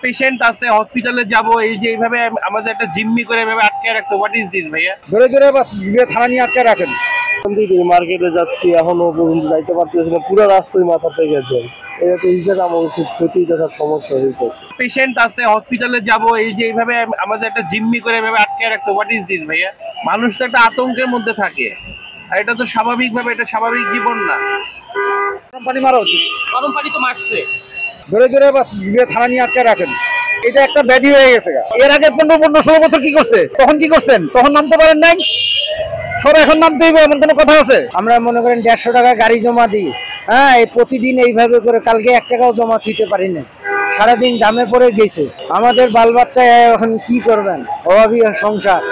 Patient আছে হসপিটালে যাব, এই যে এইভাবে আমাদের একটা জিম্মি করে এভাবে আটকে রাখছে। হোয়াট ইজ দিস ভাইয়া? ধরে ধরে বাস থানা নিয়ে আটকে রাখেন। মার্কেটে যাচ্ছি, এখনো পর্যন্ত যাইতে পারতেছি না, পুরো রাস্তায় মাথা পেয়ে গেছে। এটা তো হিসেবে আমার খুব ক্ষতি দেখার সমস্যা হয়েছে। পেশেন্ট আছে হসপিটালে যাব, এই যে এইভাবে আমাদের একটা জিম্মি করে এভাবে আটকে রাখছে। হোয়াট ইজ দিস ভাইয়া? মানুষ তো একটা আতঙ্কের মধ্যে থাকে, আর এটা তো স্বাভাবিকভাবে, এটা স্বাভাবিক জীবন না। গরম পানি মারা উচিত। গরম পানি তো মারছে। ধরে ধরে বাস থানা নিয়ে আটকে রাখেন। এটা একটা ব্যাধি হয়ে গেছে। এর আগে 15-16 বছর কি করছে? তখন কি করছেন? তখন নামতে পারেন নাই? সব এখন নামতে হইবে এমন কোনো কথা আছে? আমরা মনে করেন 150 টাকা গাড়ি জমা দিই, হ্যাঁ, এই প্রতিদিন এইভাবে করে কালকে 1 টাকাও জমা দিতে পারি না। সারাদিন জামে পড়ে গেছে। আমাদের বাল বাচ্চা এখন কি করবেন? অভাবী সংসার।